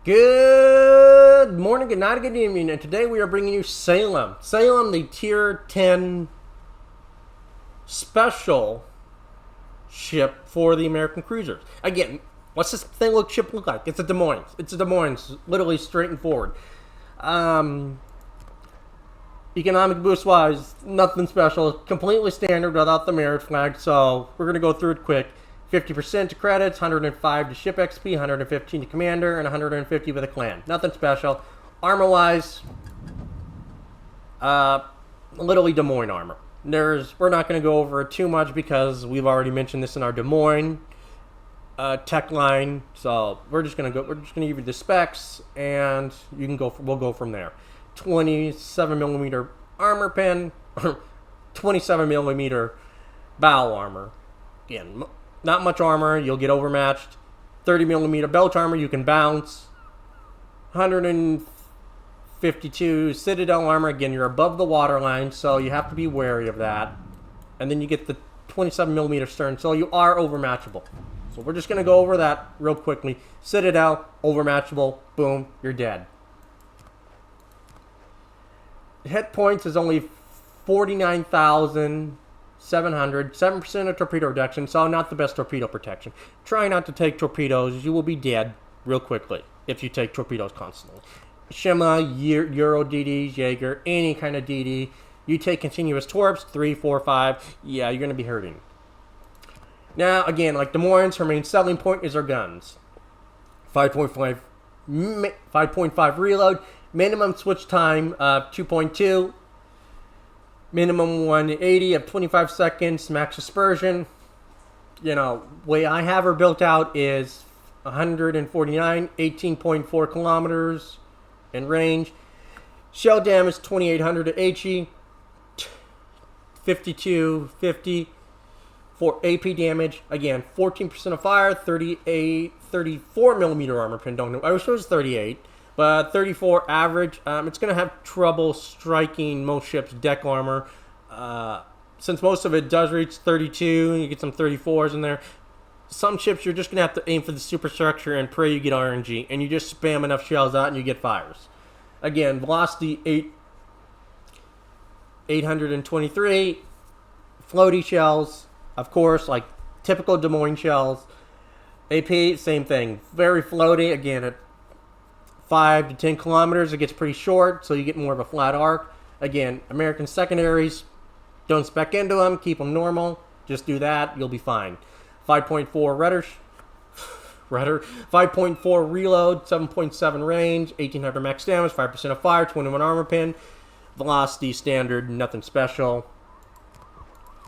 Good morning, good night, good evening, and today we are bringing you Salem. Salem, the Tier 10 special ship for the American cruisers. Again, what's this ship look like? It's a Des Moines. It's a Des Moines, literally straight and forward. Economic boost-wise, nothing special. Completely standard without the merit flag, so we're going to go through it quick. 50% to credits, 105 to ship XP, 115 to commander, and 150 with a clan. Nothing special. Armor-wise, literally Des Moines armor. We're not going to go over it too much because we've already mentioned this in our Des Moines tech line. So we're just going to give you the specs, and you can go. We'll go from there. 27mm armor pen, 27mm bow armor. Again, not much armor, you'll get overmatched. 30mm belt armor, you can bounce. 152 Citadel armor, again, you're above the waterline, so you have to be wary of that. And then you get the 27mm stern, so you are overmatchable. So we're just going to go over that real quickly. Citadel, overmatchable, boom, you're dead. Hit points is only 49,700, 7% of torpedo reduction, so not the best torpedo protection. Try not to take torpedoes, you will be dead real quickly if you take torpedoes constantly. Shima, Euro DDs, Jaeger, any kind of DD, you take continuous torps, 3, 4, 5, yeah, you're going to be hurting. Now, again, like Des Moines, her main selling point is her guns. 5.5 reload, minimum switch time of 2.2. Minimum 180 of 25 seconds, max dispersion. You know, way I have her built out is 149, 18.4 kilometers in range. Shell damage 2800 to HE, 5250 for AP damage. Again, 14% of fire, 34mm armor pen. Don't know. I wish it was 38. But 34 average, it's going to have trouble striking most ships' deck armor. Since most of it does reach 32, you get some 34s in there. Some ships, you're just going to have to aim for the superstructure and pray you get RNG. And you just spam enough shells out and you get fires. Again, velocity 823. Floaty shells, of course, like typical Des Moines shells. AP, same thing. Very floaty. Again, at 5 to 10 kilometers, it gets pretty short, so you get more of a flat arc. Again, American secondaries, don't spec into them, keep them normal. Just do that, you'll be fine. 5.4 rudder, 5.4 reload, 7.7 range, 1800 max damage, 5% of fire, 21 armor pin. Velocity standard, nothing special.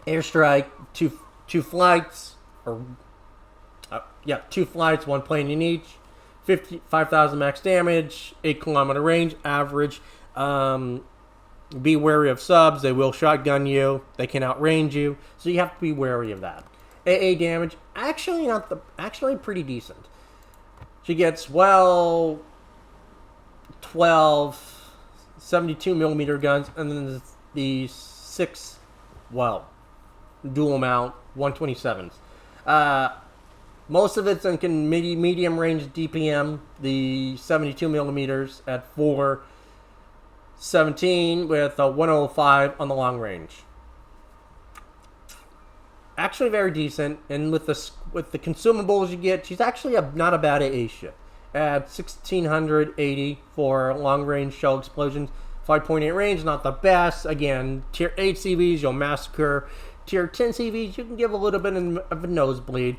Airstrike, two flights, two flights, one plane in each. 5,000 max damage, 8 kilometer range, average. Be wary of subs. They will shotgun you. They can outrange you, so you have to be wary of that. AA damage, actually pretty decent. She gets 12 72mm guns, and then the 6 dual mount 127s. Most of it's in medium range DPM, the 72mm at 417 with a 105 on the long range. Actually very decent, and with the consumables you get, she's actually not a bad AA ship. At 1680 for long range shell explosions, 5.8 range, not the best. Again, tier 8 CVs you'll massacre. Tier 10 CVs you can give a little bit of a nosebleed.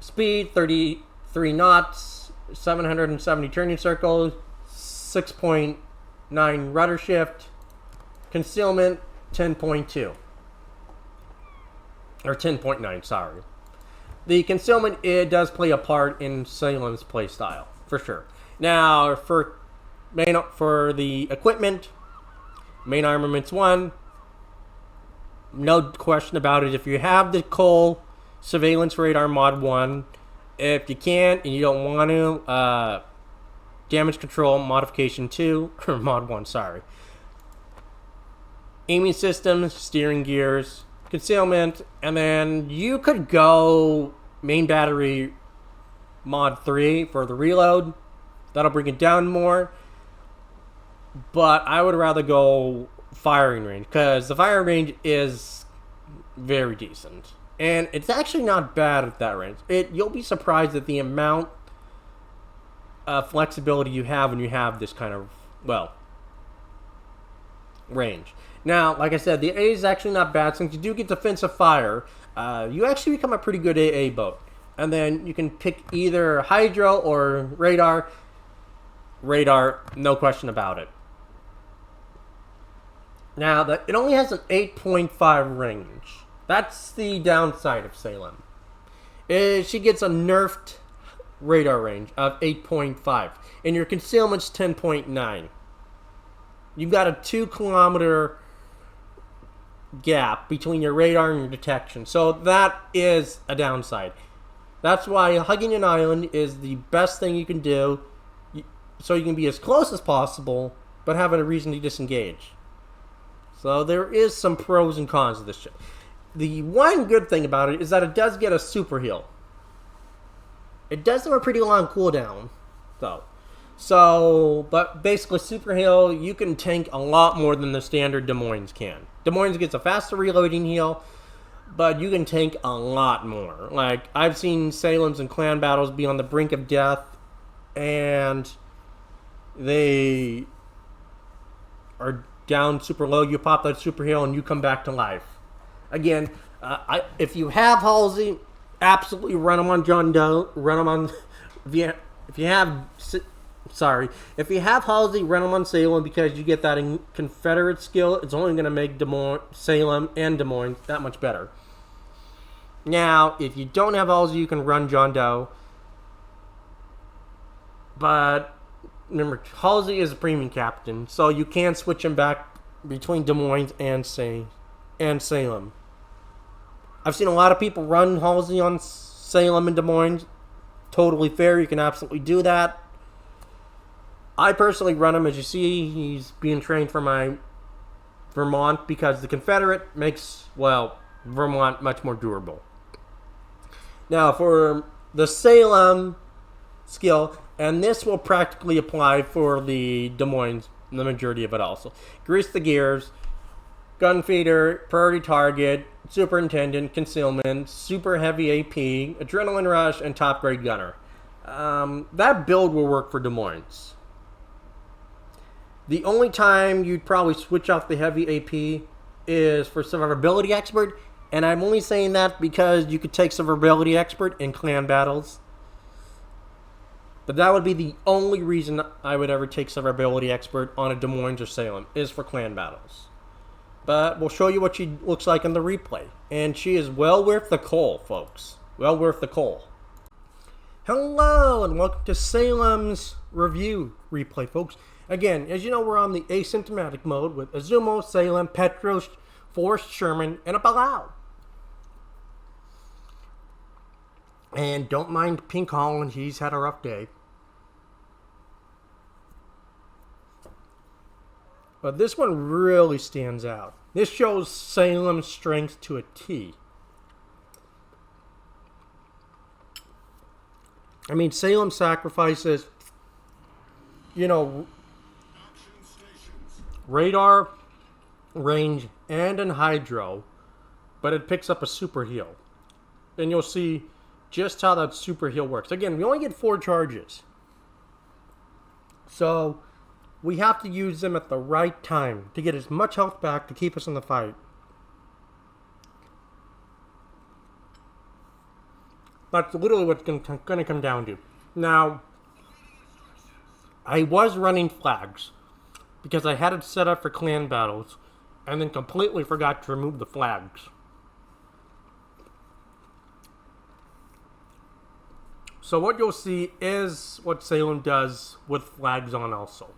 Speed 33 knots, 770 turning circles, 6.9 rudder shift, concealment 10.2 or 10.9, sorry. The concealment, it does play a part in Salem's playstyle for sure. Now for the equipment, main armaments 1, no question about it. If you have the Cole Surveillance Radar Mod 1, if you can't and you don't want to, Damage Control Modification 2, or Mod 1, sorry. Aiming systems, steering gears, concealment, and then you could go main battery mod 3 for the reload. That'll bring it down more. But I would rather go firing range, because the firing range is very decent. And it's actually not bad at that range. You'll be surprised at the amount of flexibility you have when you have this kind of, well, range. Now, like I said, the A is actually not bad. Since you do get defensive fire, you actually become a pretty good AA boat. And then you can pick either Hydro or Radar. Radar, no question about it. Now, it only has an 8.5 range. That's the downside of Salem. She gets a nerfed radar range of 8.5. And your concealment's 10.9. You've got a 2-kilometer gap between your radar and your detection. So that is a downside. That's why hugging an island is the best thing you can do, so you can be as close as possible, but having a reason to disengage. So there is some pros and cons of this ship. The one good thing about it is that it does get a super heal. It does have a pretty long cooldown, though. So, but basically, super heal, you can tank a lot more than the standard Des Moines can. Des Moines gets a faster reloading heal, but you can tank a lot more. Like, I've seen Salem's and clan battles be on the brink of death, and they are down super low. You pop that super heal, and you come back to life. Again, if you have Halsey, absolutely run them on John Doe. Run them on. If you have Halsey, run them on Salem, because you get that in Confederate skill. It's only going to make Salem and Des Moines that much better. Now, if you don't have Halsey, you can run John Doe. But remember, Halsey is a premium captain, so you can switch him back between Des Moines and Salem. I've seen a lot of people run Halsey on Salem and Des Moines. Totally fair. You can absolutely do that. I personally run him. As you see, he's being trained for my Vermont, because the Confederate makes, well, Vermont much more durable. Now, for the Salem skill, and this will practically apply for the Des Moines, the majority of it also. Grease the gears, gun feeder, priority target, superintendent, concealment, super heavy AP, adrenaline rush, and top grade gunner. That build will work for Des Moines. The only time you'd probably switch out the heavy AP is for survivability expert, and I'm only saying that because you could take survivability expert in clan battles. But that would be the only reason I would ever take survivability expert on a Des Moines or Salem, is for clan battles. But we'll show you what she looks like in the replay. And she is well worth the coal, folks. Well worth the coal. Hello, and welcome to Salem's review replay, folks. Again, as you know, we're on the asymptomatic mode with Azumo, Salem, Petros, Forrest, Sherman, and a Palau. And don't mind Pink Holland, he's had a rough day. But this one really stands out. This shows Salem's strength to a T. I mean, Salem sacrifices, radar, range, and an hydro, but it picks up a super heal. And you'll see just how that super heal works. Again, we only get 4 charges. So we have to use them at the right time to get as much health back to keep us in the fight. That's literally what's going to come down to. Now, I was running flags because I had it set up for clan battles and then completely forgot to remove the flags. So what you'll see is what Salem does with flags on also.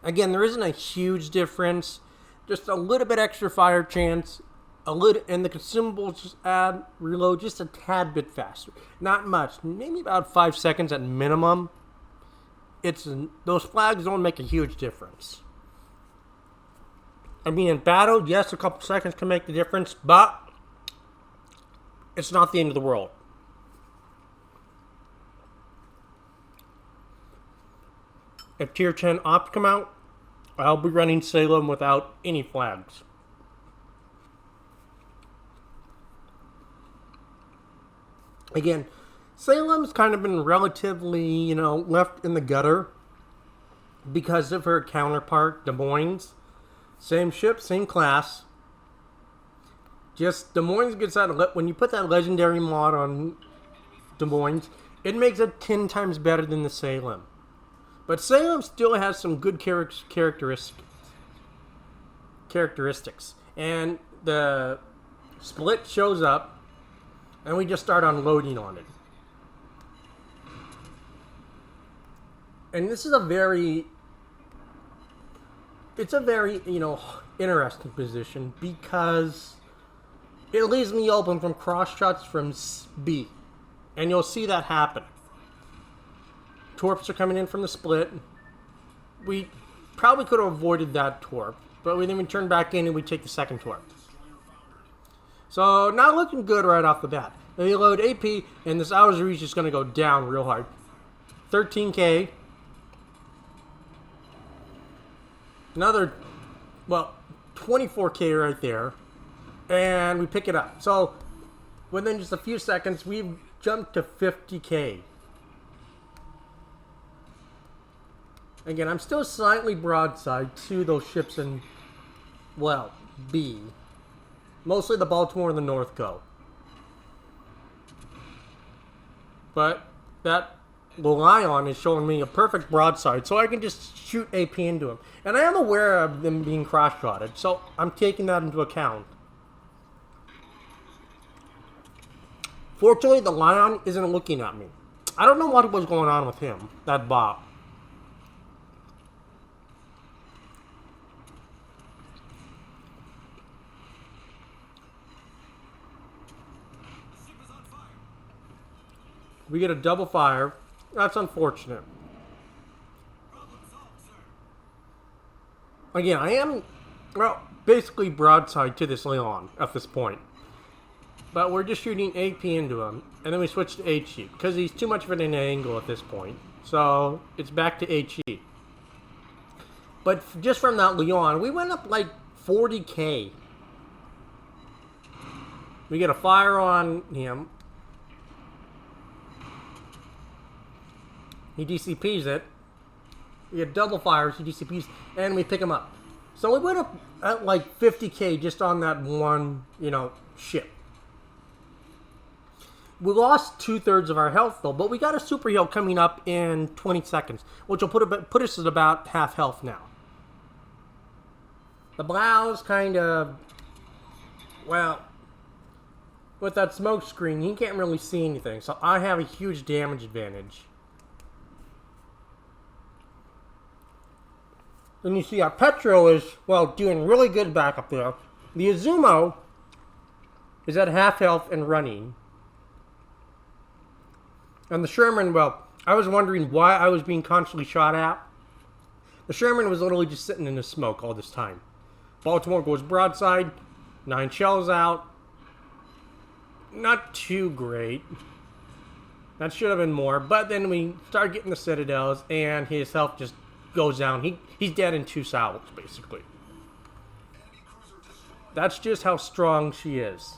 Again, there isn't a huge difference. Just a little bit extra fire chance. And the consumables just add reload just a tad bit faster. Not much. Maybe about 5 seconds at minimum. Those flags don't make a huge difference. I mean, in battle, yes, a couple seconds can make the difference, but it's not the end of the world. if Tier 10 ops come out, I'll be running Salem without any flags. Again, Salem's kind of been relatively, left in the gutter because of her counterpart, Des Moines. Same ship, same class. Just Des Moines gets that, when you put that legendary mod on Des Moines, it makes it 10 times better than the Salem. But Salem still has some good characteristics. And the split shows up, and we just start unloading on it. And this is a very interesting position because it leaves me open from cross shots from B. And you'll see that happen. Torps are coming in from the split. We probably could have avoided that torp, but then we turn back in and we take the second torp. So, not looking good right off the bat. They load AP, and this Auxiliary is just going to go down real hard. 13k. Another, 24k right there. And we pick it up. So, within just a few seconds, we've jumped to 50k. Again, I'm still slightly broadside to those ships in, B. Mostly the Baltimore and the North Co. But that Lion is showing me a perfect broadside, so I can just shoot AP into him. And I am aware of them being cross-shotted, so I'm taking that into account. Fortunately, the Lion isn't looking at me. I don't know what was going on with him, that bot. We get a double fire. That's unfortunate. Again, I am, basically broadside to this Leon at this point. But we're just shooting AP into him. And then we switch to HE. Because he's too much of an angle at this point. So, it's back to HE. But just from that Leon, we went up like 40k. We get a fire on him. He DCPs it. We get double fires, he DCPs, and we pick him up. So we went up at like 50k just on that one, ship. We lost 2/3 of our health though, but we got a super heal coming up in 20 seconds, which will put us at about half health now. The Blau's kind of, with that smoke screen, he can't really see anything, so I have a huge damage advantage. Then you see our Petro is, doing really good back up there. The Izumo is at half health and running. And the Sherman, I was wondering why I was being constantly shot at. The Sherman was literally just sitting in the smoke all this time. Baltimore goes broadside, 9 shells out. Not too great. That should have been more, but then we start getting the Citadels, and his health just goes down. He's dead in 2 salvos, basically. That's just how strong she is.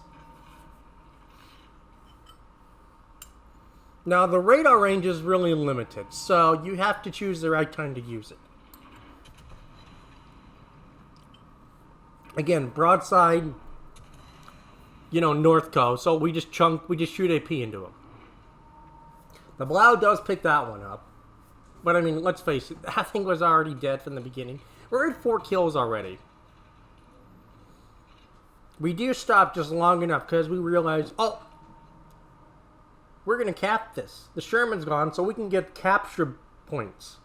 Now, the radar range is really limited, so you have to choose the right time to use it. Again, broadside, North Coast, so we just shoot AP into him. The Blau does pick that one up. But, let's face it, that thing was already dead from the beginning. We're at 4 kills already. We do stop just long enough because we realize, we're going to cap this. The Sherman's gone, so we can get capture points.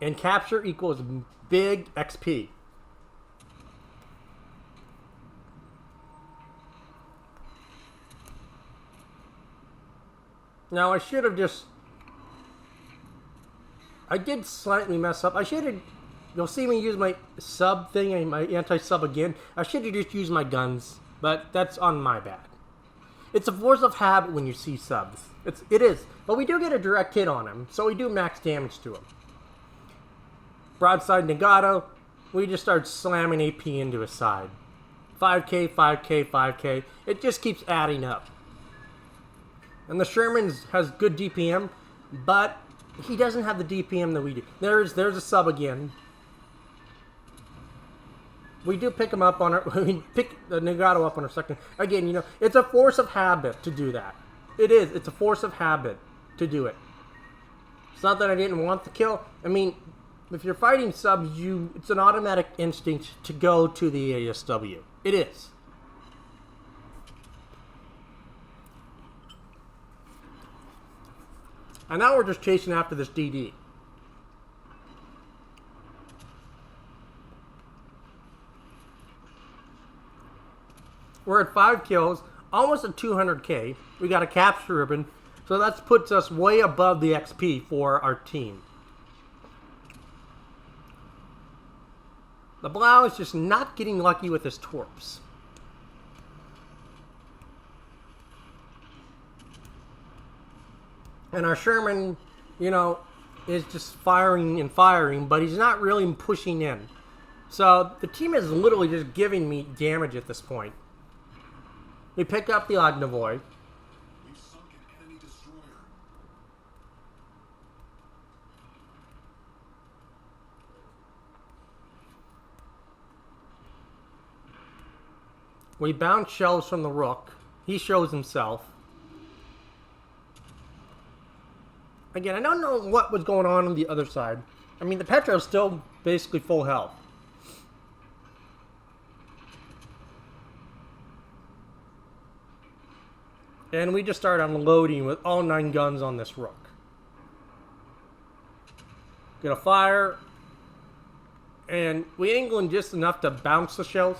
And capture equals big XP. Now, I did slightly mess up. You'll see me use my sub thing and my anti-sub again. I should have just used my guns, but that's on my bad. It's a force of habit when you see subs. It is. But we do get a direct hit on him, so we do max damage to him. Broadside Nagato, we just start slamming AP into his side. 5k, 5k, 5k. It just keeps adding up. And the Sherman has good DPM, but he doesn't have the DPM that we do. There's a sub again. We do pick him up on our... We pick the Nagato up on our second... Again, you know, it's a force of habit to do that. It is. It's a force of habit to do it. It's not that I didn't want the kill. I mean, if you're fighting subs, it's an automatic instinct to go to the ASW. It is. And now we're just chasing after this DD. We're at 5 kills, almost at 200k. We got a capture ribbon, so that puts us way above the XP for our team. The Blau is just not getting lucky with his torps. And our Sherman, you know, is just firing and firing, but he's not really pushing in. So the team is literally just giving me damage at this point. We pick up the Ognavoid. We've sunk an enemy destroyer. We bounce shells from the Rook. He shows himself. Again, I don't know what was going on the other side. I mean, the Petro's still basically full health. And we just start unloading with all 9 guns on this Rook. Get a fire. And we angle in just enough to bounce the shells,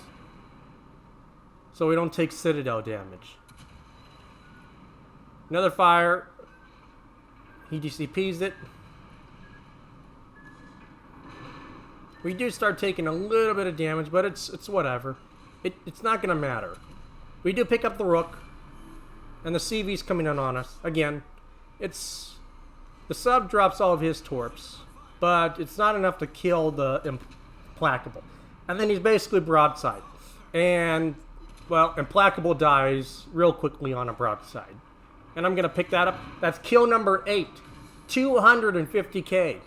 so we don't take Citadel damage. Another fire. He DCPs it. We do start taking a little bit of damage, but it's whatever. It's not going to matter. We do pick up the Rook. And the CV's coming in on us. Again, the sub drops all of his torps, but it's not enough to kill the Implacable. And then he's basically broadside. And, well, Implacable dies real quickly on a broadside. And I'm going to pick that up. That's kill number 8. 250k.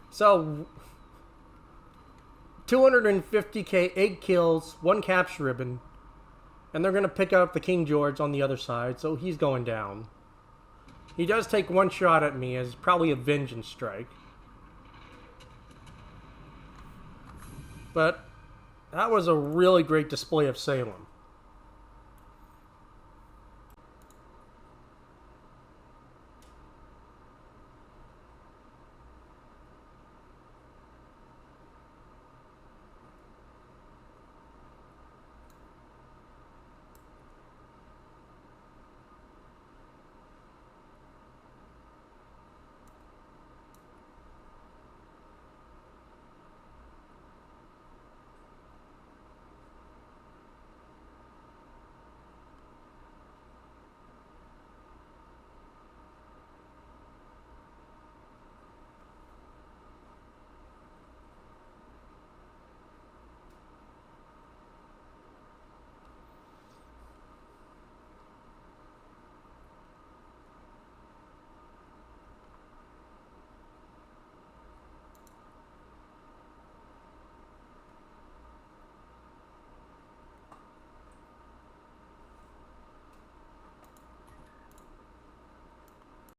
So 250k, 8 kills, 1 capture ribbon. And they're going to pick up the King George on the other side, so he's going down. He does take 1 shot at me as probably a vengeance strike. But that was a really great display of Salem.